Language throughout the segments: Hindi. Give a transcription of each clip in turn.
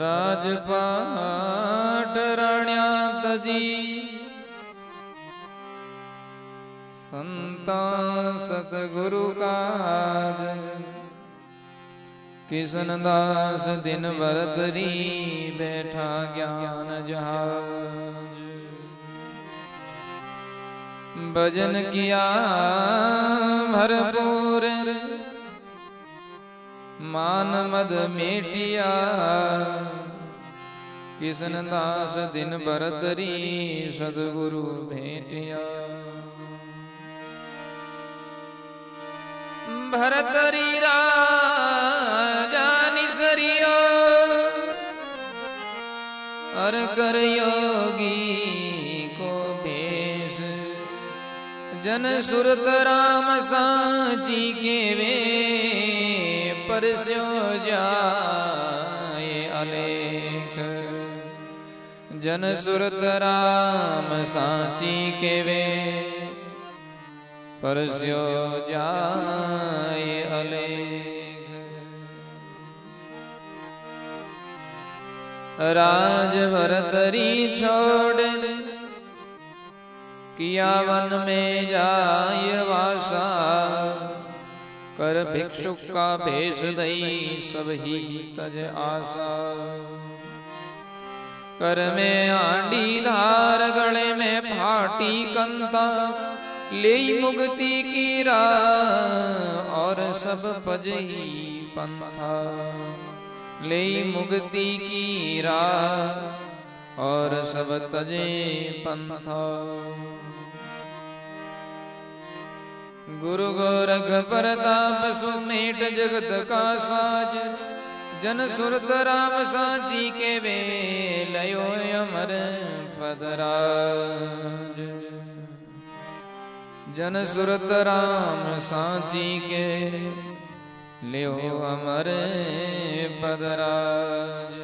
राजपाट राण्या तजी संता सतगुरु काज किशनदास दिन भरतरी बैठा ज्ञान जहाज भजन किया भरपूर मान मद मेटिया किशनदास दिन भरतरी सदगुरु भेटिया भरतरी राजा निसरियो अर कर योगी को भेष जन सुरत राम सांची के वे परस्यो जाए अलेख जन सुरत राम सांची के वे परस्यो जाए अलेख राज भरतरी छोड़ किया वन में जाय वासा कर भिक्षुक का भेष दई सब ही तज आशा कर में आंडी धार गले में फाटी कंता ले मुक्ति की राह और सब पजही पंथा ले मुक्ति की राह और सब तजे पंथा गुरु गोरख प्रताप सुमेट जगत का साज जन सुरत राम सांची के वे लयो अमर पदराज जन सुरत राम सांची के लियो अमर पदराज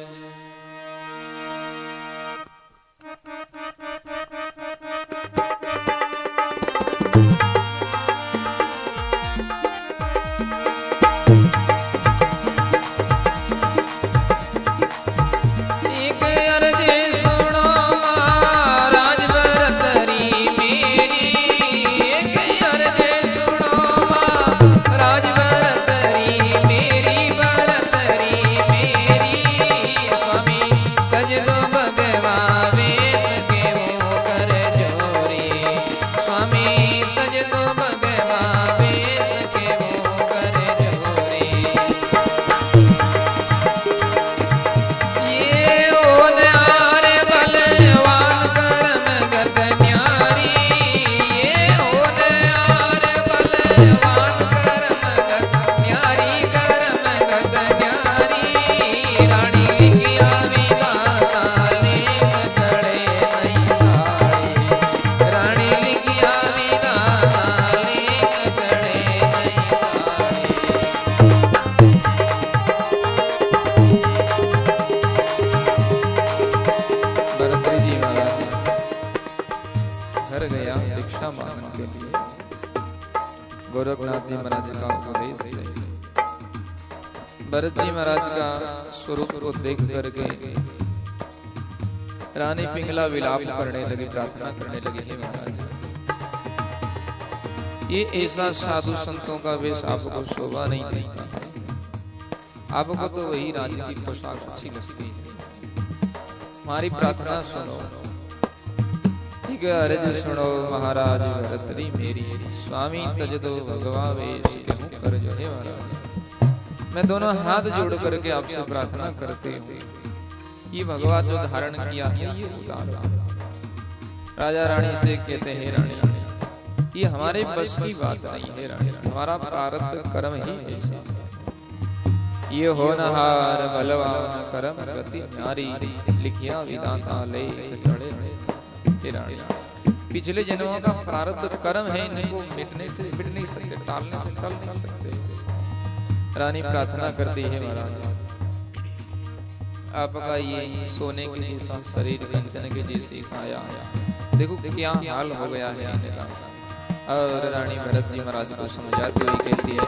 गोरखनाथ जी महाराज का उपदेश है। भरत जी महाराज का स्वरूप को देख करके रानी पिंगला विलाप करने लगी, प्रार्थना करने लगी, हे महाराज ये ऐसा साधु संतों का वेश आपको शोभा नहीं देता, आपको तो वही रानी की पोशाक अच्छी लगती है, हमारी प्रार्थना सुनो। अर्ज सुनो महाराज भरतरी मेरी स्वामी तज दो भगवा वेश कहूं कर जो है महाराज मैं दोनों हाथ जोड़ करके आपसे प्रार्थना करते हूँ, ये भगवा जो धारण किया है ये उतार। राजा रानी से कहते हैं रानी ये हमारे बस की बात नहीं है रानी, हमारा प्रारब्ध कर्म ही ऐसा ये होनहार बलवान कर्म गति नारी लिखिया विधाता ले चढ़े रानी। पिछले जन्मों का प्रारब्ध कर्म है, इनको मिटने से मिट नहीं सकते, टालने से टल नहीं सकते। रानी प्रार्थना करती है महाराज आपका ये सोने के जैसा शरीर कंचन के जैसे काया देखो क्या हाल हो गया है इनका। और रानी भरत जी महाराज को समझाती हुई कहती है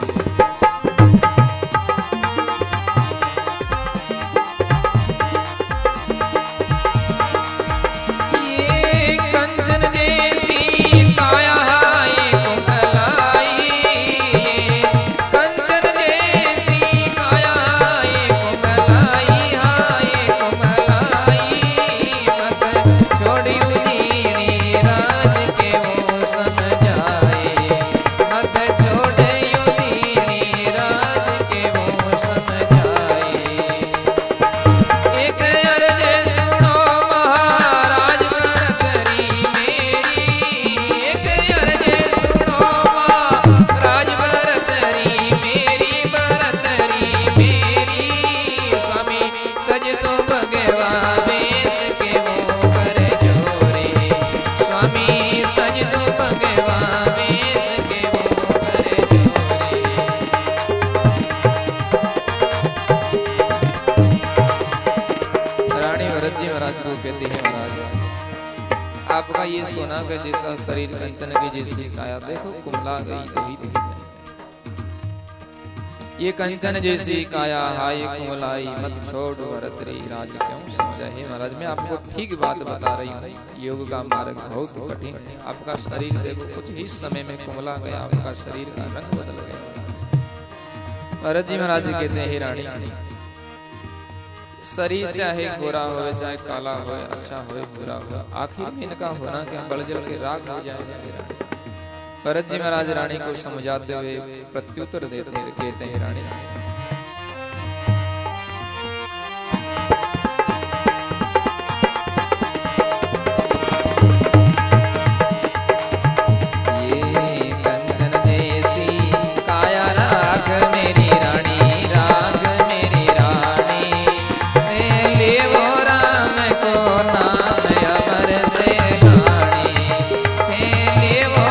ये सोना का जैसा शरीर, कंचन की जैसी काया, देखो कुमला गई वही दिख जाए। ये कंचन जैसी काया हाय कुमलाई, मत छोड़ भरतरी राज क्यों समझा। हे महाराज, मैं आपको ठीक बात बता रही हूँ, योग का मार्ग बहुत कठिन है। आपका शरीर देखो कुछ ही समय में कुमला गया, आपका शरीर का रंग बदल गया। भरत जी महाराज कहते हैं, हे रानी, शरीर चाहे गोरा हो, चाहे काला हो, अच्छा हो, बुरा हो, आखिर में इनका होना क्या बल जल के राग हो जाएगा। भरत जी महाराज रानी को समझाते हुए प्रत्युत्तर देते कहते हैं, रानी ये कंचन जैसी काया राग मेरी रानी, राग मेरी रानी, ले वो राम को नाम अमर से लानी, ले वो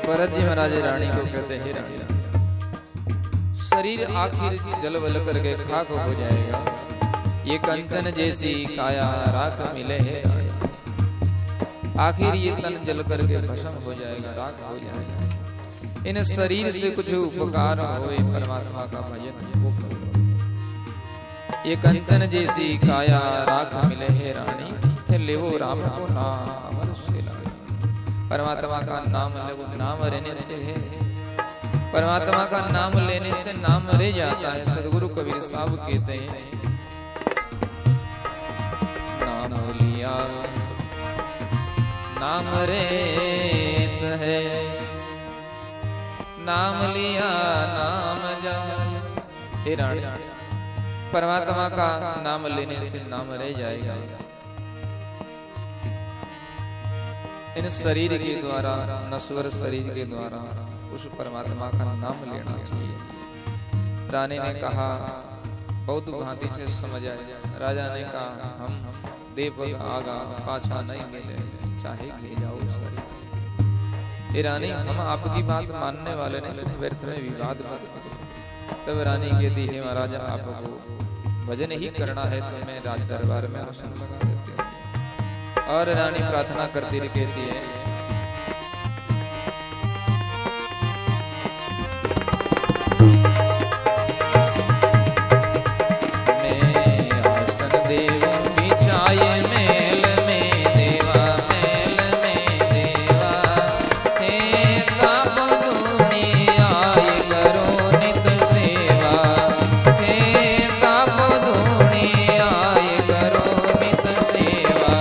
भरत जी महाराज रानी को कहते हैं, रानी शरीर आखिर जल वल करके खाक हो जाएगा, ये कंचन जैसी काया राख मिले है, आखिर ये तन जल करके भस्म हो जाएगा, राख हो जाएगा। इन शरीर से कुछ उपकार होए परमात्मा का भजन वो करो। ये कंचन जैसी काया राख मिले है रानी, ले वो राम को नाम अमर से लाए। परमात्मा का नाम नाम रहने से है, परमात्मा का नाम लेने से नाम रह जाता है। सदगुरु कबीर साहब कहते हैं, नाम लिया नाम रेत है, नाम लिया नाम जा। हे रानी, परमात्मा का नाम लेने से नाम रह जाएगा। इन शरीर के द्वारा, नश्वर शरीर के द्वारा उस परमात्मा का नाम लेना चाहिए। रानी ने कहा, बहुत भांति से समझ आया। राजा ने कहा, हम देव आगा पाछा नहीं मिले, चाहे ले जाओ शरीर। हे रानी, हम आपकी बात मानने वाले नहीं, तुम व्यर्थ में विवाद मत करो। तब रानी कहती है, महाराजा आपको भजन ही करना है तो मैं राज दरबार में आसन लगा देती हूँ। और रानी प्रार्थना करती रही, कहती है, मैं आसन देव बिछाए मेल में देवा, मेल में देवा, हे ताप दूनी आए करो नित सेवा, हे ताप दूनी आए करो नित सेवा।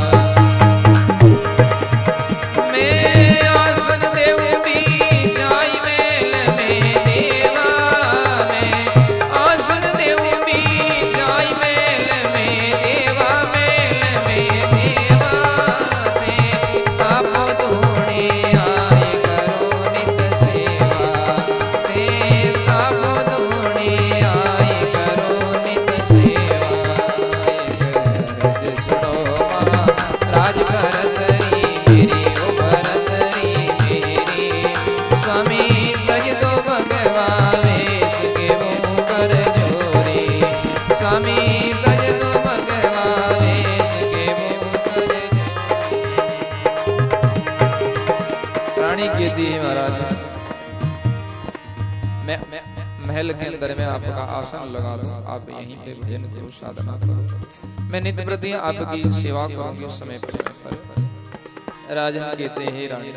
महल के अंदर में आपका आसन लगा दूं, आप यहीं पे भजन करो, साधना करो, मैं नित्य प्रति आपकी सेवा करूंगी समय पर। राजन कहते हैं रानी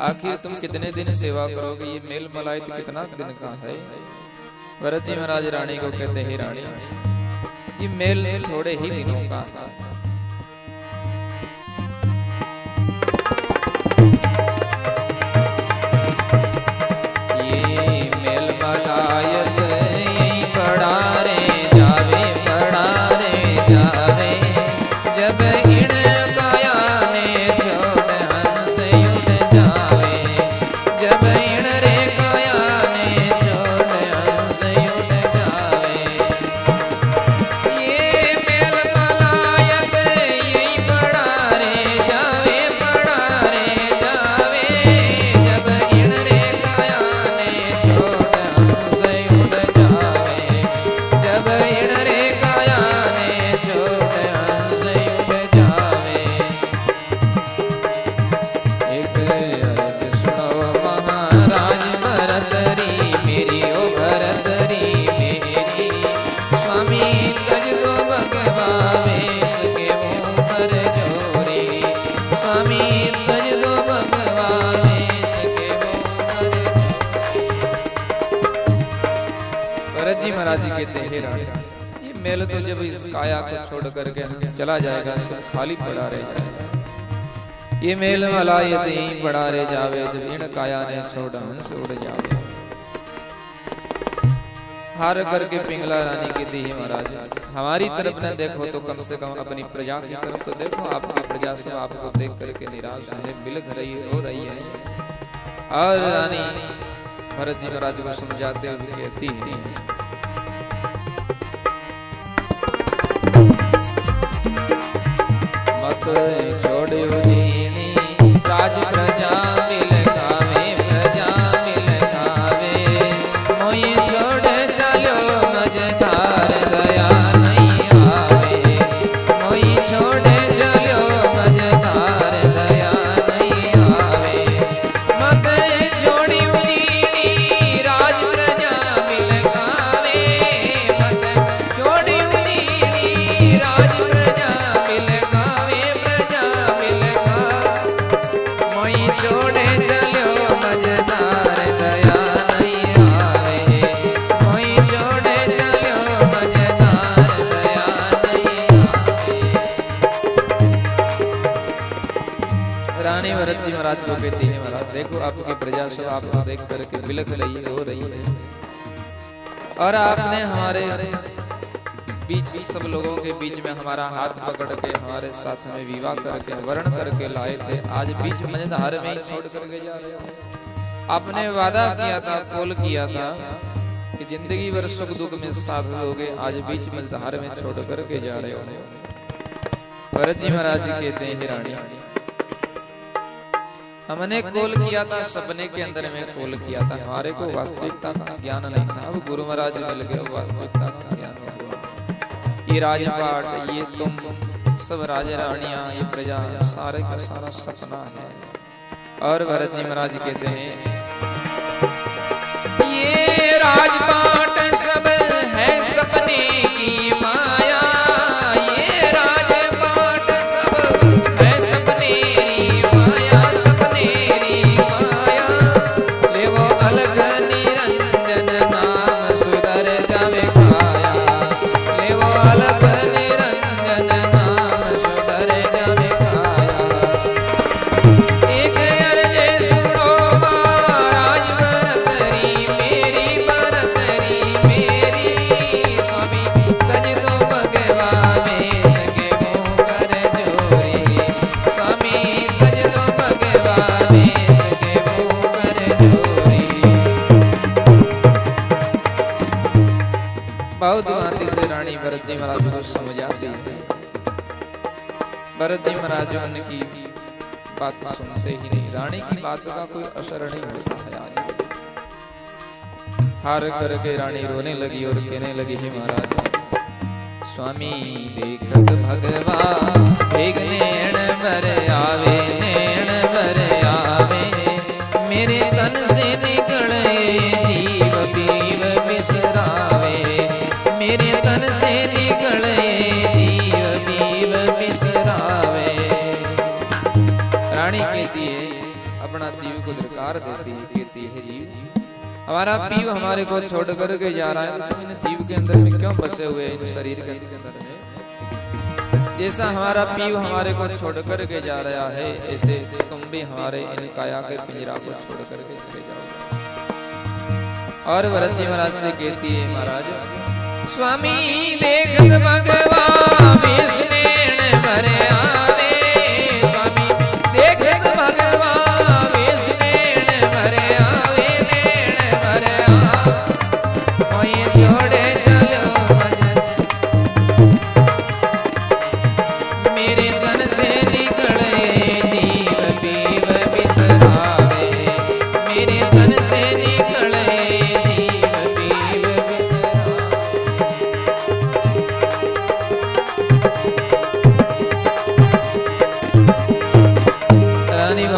आखिर तुम कितने दिन सेवा करोगे, ये मेल मलाई तो कितना दिन का है। भरत जी महाराज रानी को कहते हैं रानी ये मेल थोड़े ही दिनों का है। ये मेल तो जब इस काया को छोड़ करके हंस चला जाएगा, सब खाली पड़ा रह जाएगा। ये मेल वाला ये तो यहीं पड़ा रह जावे, जब इन काया ने छोड़ हंस उड़ जावे। हार करके पिंगला रानी की दी महाराज हमारी तरफ न देखो तो कम से कम अपनी प्रजा की तरफ तो देखो। आपकी प्रजा सब आपको देख करके निराश है, बिलख रही हो रही है। और रानी भरत जी महाराज को समझाते हुए कहती है छोड़ो जीनी राज प्रजा मिलकावे, प्रजा मिलकावे, मोई छोड़ चलो मझधार दया नहीं आवे, मोई छोड़ चलो मझधार दया नहीं आवे। मत छोड़ी जीनी राज प्रजा मिलकावे, मत छोड़ी जीनी राज प्रजा मिलकावे, छोड़े चलो मझधार दया नहीं आवे, कोई छोड़े चलो मझधार दया नहीं आवे। रानी भरत जी महाराज को कहती है महाराज देखो आपकी प्रजा सब आपको देख करके बिलख रही हो रही है, और आपने हमारे बीच सब लोगों के बीच में हमारा हाथ पकड़ के हमारे साथ में विवाह करके वर्ण करके लाए थे, आज बीच मझधार में ही छोड़ करके जा रहे हो। आपने वादा किया था, कौल किया था कि जिंदगी भर सुख दुख में साथ दोगे, आज बीच मझधार में छोड़ करके जा रहे हो। भरत जी महाराज जी कहते हैं रानी हमने कौल किया था, सपने के अंदर में कौल किया था, हमारे को वास्तविकता का ज्ञान नहीं था। अब गुरु महाराज मिल गए, वास्तविकता का ज्ञान हो गया। ये राजपाट, ये तुम सब राजा रानियां, ये प्रजा, सारे का सारा सपना है। और भरत जी महाराज कहते हैं ये राजपाट सब है सपने की माया, ये राजपाट सब है सपने की माया, सपने की माया। ले वो अलग निरंजन नाम सुधर जावे काया, ले वो अलग निरंजन नाम सुधर जावे काया। एक अर्ज सुनो महाराज भरतरी मेरी, भरतरी मेरी, स्वामी तज दो भगवा वेश के मुँह कर जोरी, स्वामी तज दो भगवा वेश के मुँह कर जोरी। बहुत भांति से रानी भरत जी महाराज को समझाती है। भरत जी महाराज उनकी बात सुनते ही नहीं, रानी की बात का कोई असर नहीं होता है। आज हार करके रानी रोने लगी और कहने लगी है महाराज स्वामी देखत भगवा भेग नैण भर आवे, नैण भर आवे, मेरे तन से निकले जीव तन से निकले जीव बीव बिसरावे। रानी कहती है, अपना जीव को दरकार देती है, कहती है जीव हमारा पीव हमारे को छोड़ करके जा रहा है, तो इन जीव के अंदर में क्यों बसे हुए इन शरीर के अंदर में? जैसा हमारा पीव हमारे को छोड़ करके जा रहा है, ऐसे तुम भी हमारे इन काया के पिंजरा को छोड़ करके चले जाओ। और भरत जी महाराज से कहती है, महाराज स्वामी देखत भगवान विष्णु भरे आवे, स्वामी देखत भगवान विष्णु भरे आवे, नैन भरे आवे छोड़े चलो भजन, मेरे तन से निकले जीव बीव बिसरावे, मेरे तन से निकले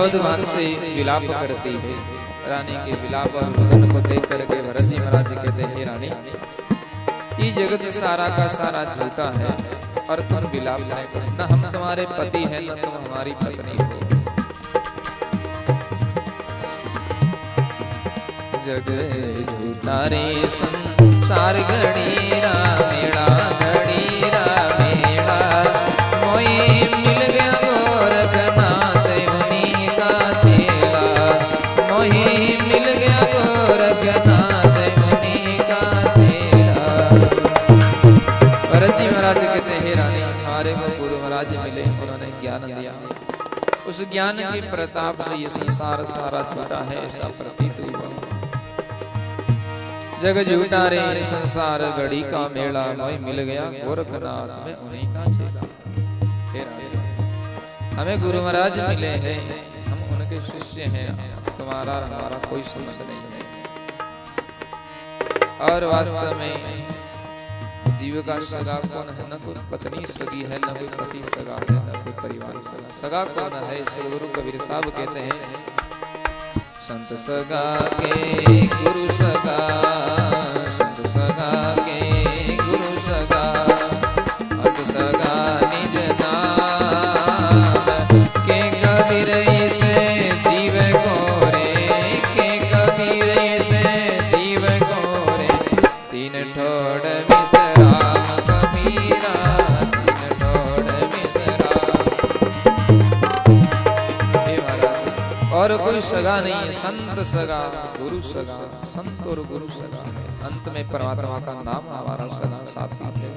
भगवान से विलाप करती है। रानी के विलाप और रुदन को देख करके भरत जी महाराज कहते हैं, रानी ये जगत सारा का सारा झूठा है और तुम विलाप न करो, न हम तुम्हारे पति हैं न तुम हमारी पत्नी हो। जग झूठा रे संसार घड़ीरा मेरा घड़ीरा मेरा, मोई मिल गया गोरखनाथ मिल गया गोरखनाथ मुनि का चेला। भरत जी महाराज कहते हैं, रानी हमारे को गुरु महाराज मिले, उन्होंने ज्ञान दिया, उस ज्ञान के प्रताप से ये संसार सारा झूठा है ऐसा प्रतीत हुआ। जग झूठा रे संसार घड़ी का मेला, मोई मिल गया गोरखनाथ में उन्हीं का चेला। हमें गुरु महाराज मिले हैं, हम उनके शिष्य हैं, तुम्हारा हमारा कोई संबंध नहीं है। और वास्तव में जीव का सगा कौन है? न कोई पत्नी सगी है, न कोई पति सगा है, न कोई परिवार सगा। सगा कौन है? सदगुरु कबीर साहब कहते हैं, संत सगा के गुरु सगा, संत सगा के गुरु सगा, अंत सगा निज नाम के कबीर से जीव को ठोड़ विश्राम कबीरा, तीन ठोड़ विश्राम। और कोई सगा नहीं है, संत सगा गुरु सगा, संत और गुरु सगा। अंत में परमात्मा का नाम हमारा सगा साथी है।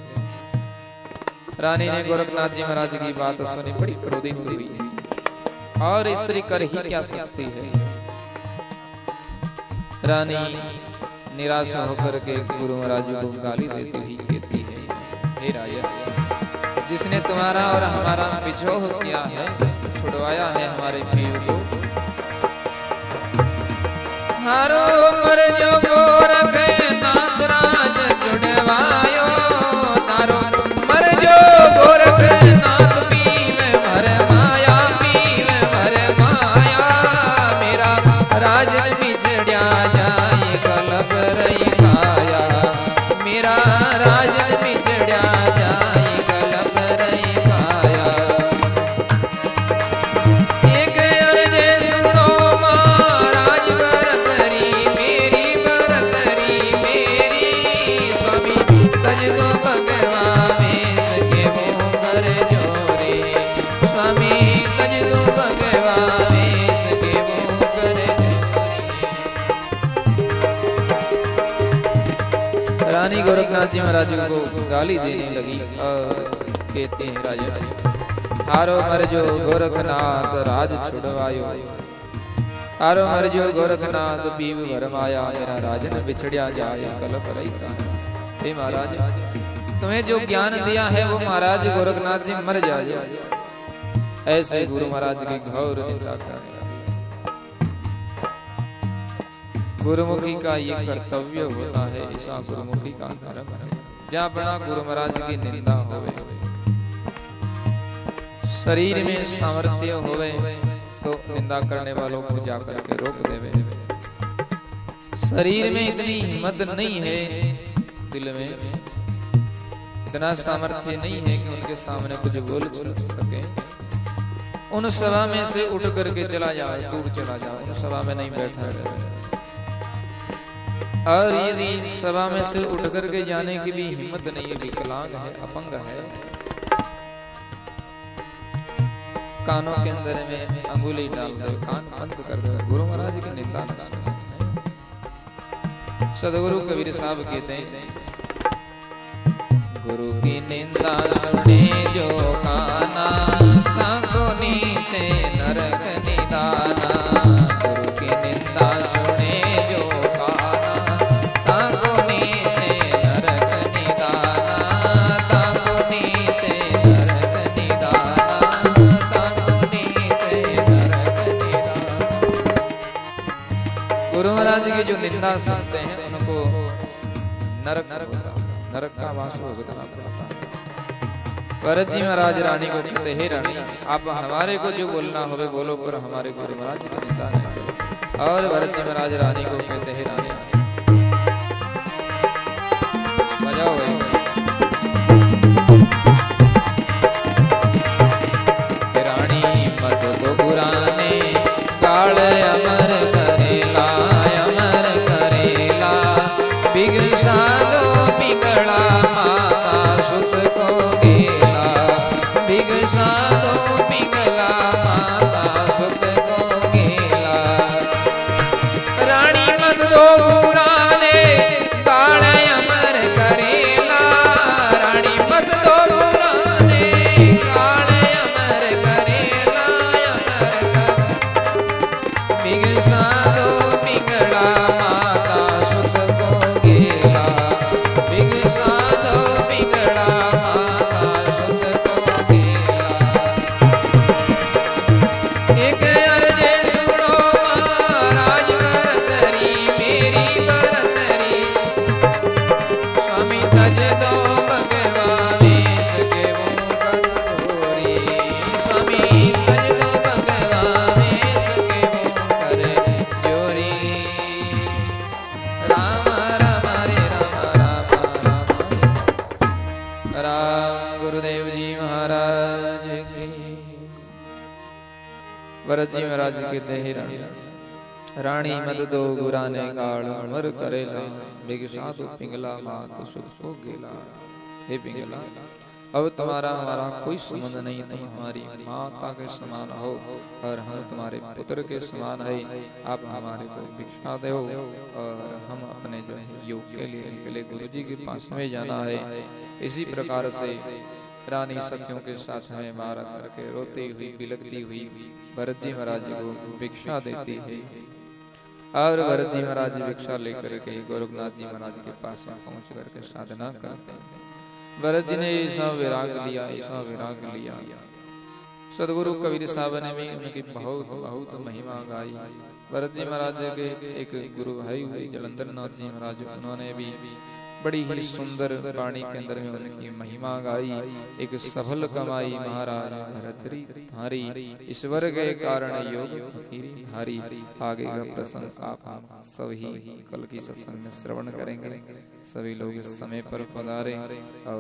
रानी ने गोरखनाथ जी महाराज की बात सुनी, बड़ी क्रोधित हुई और स्त्री कर ही क्या सकती है। रानी निराश होकर के गुरु महाराज को गाली देती हुई कहती है, हे राजा, जिसने तुम्हारा और हमारा विद्रोह किया है, छुड़वाया है हमारे पीर को, हारो मर जो गोरखनाथ राज छुड़वायो, तारो मर जो गोरखनाथ पीव भर माया, पीव भर माया, मेरा राजन बिछड़िया जाए कलब रही काया, मेरा राजन बिछड़िया जाए कलब रही काया। एक अर्ज सुनो महाराज बरतरी मेरी, बरतरी मेरी, स्वामी तज दो भगवा वेश के मुँह कर जोरे, स्वामी तज दो भगवा वेश के मुँह कर जोरे। रानी गोरखनाथ जी महाराज को गाली देने लगी और कहते हैं, राजा हारो मर जो गोरखनाथ राज छुड़वायो, हारो मर जो गोरखनाथ पीव भरमाया, मेरा राजन बिछड़िया जाए कलप रही का। हे महाराज, तुम्हें जो ज्ञान दिया है वो महाराज गोरखनाथ जी मर जाए। ऐसे गुरु महाराज की घोर निंदा करने लगे। गुरुमुखी का ये कर्तव्य होता है, ऐसा गुरुमुखी का धर्म है। जहाँ बना गुरु महाराज की निंदा होवे, शरीर में सामर्थ्य होवे तो निंदा करने वालों को जाकर के रोक देवे। शरीर में इतनी हिम्मत नहीं है दिल में इतना सामर्थ्य नहीं है कि उनके सामने कुछ बोल सके। उन सभा में से उठ करके चला जाओ, दूर चला जाओ, उन सभा में नहीं बैठा रहे। और यदि सभा में से उठ करके जाने के लिए हिम्मत नहीं है, विकलांग है, अपंग है, कानों के अंदर में अंगुली डाल दे, कान बंद कर दे, गुरु महाराज की निंदा न सुने। सदगुरु कबीर साहब कहते हैं, गुरु की निंदा सुने जो काना, ताको नीचे नरक निदाना। गुरु की निंदा सुने जो काना, ताको नीचे नरक निदाना, ताको नीचे नरक निदाना, ताको नीचे नरक निदाना। गुरु महाराज की जो निंदा सुनते हैं उनको नरक नरक का वास भुगतना पड़ता है। भरत जी महाराज रानी को कहते, हे रानी, आप हमारे को जो बोलना होवे बोलो, पर हमारे गुरु महाराज की निंदा नहीं करो। और भरत जी महाराज रानी को कहते, हे रानी, बजाओ भाई। रानी मत तो पुराने काल अमर करेला, अमर करेला, बिगसा दो पिंगला माता सुत को गेला, बिगसा दो पिंगला माता सुत को गेला। रानी मत दो पुराने काल अमर करेला, रानी मत दो पुराने काल अमर करेला, अमर कर बिगसा दो पिंगला माता सुत को गेला, बिगसा दो पिंगला माता सुत को गेला। एक अर्ज सुनो महाराज भरतरी, मेरी भरतरी, स्वामी तज दो भगवा वेश के वो कर गोरी, स्वामी तज दो भगवा वेश के वो कर जोरी। राम राम रे राम राम राम राम। गुरुदेव जी महाराज की। भरत जी महाराज कहते हैं, रानी मत दो गुराने गाड़ अमर करेला, बिगसा दो पिंगला मात सुत को गेला। हे पिंगला, अब तुम्हारा हमारा कोई संबंध नहीं, तुम हमारी माता के समान हो और हम तुम्हारे पुत्र के समान है। आप हमारे को भिक्षा दो और हम अपने जो है योग के लिए निकले, गुरु जी के पास में जाना है। इसी प्रकार से रानी सखियों के साथ हमें मारा करके रोती हुई बिलकती हुई भरत जी महाराज को भिक्षा देती है। और भरत जी महाराज भिक्षा लेकर के गोरखनाथ जी महाराज के पास में पहुंच करके साधना करते हैं। भरत जी ने ऐसा विराग लिया, ऐसा विराग लिया। सदगुरु कबीर साहब ने भी उनकी बहुत बहुत महिमा गाई। भरत जी महाराज के एक गुरु भाई हुए जलंधर नाथ जी महाराज, उन्होंने भी बड़ी ही सुंदर वाणी के अंदर में उनकी महिमा गाई। एक सफल कमाई महाराज भरतरी थारी, ईश्वर के कारण योग फकीरी हारी। आगे का प्रसंग आप सभी कल की सत्संग में श्रवण करेंगे। सभी लोग इस समय पर पधारे और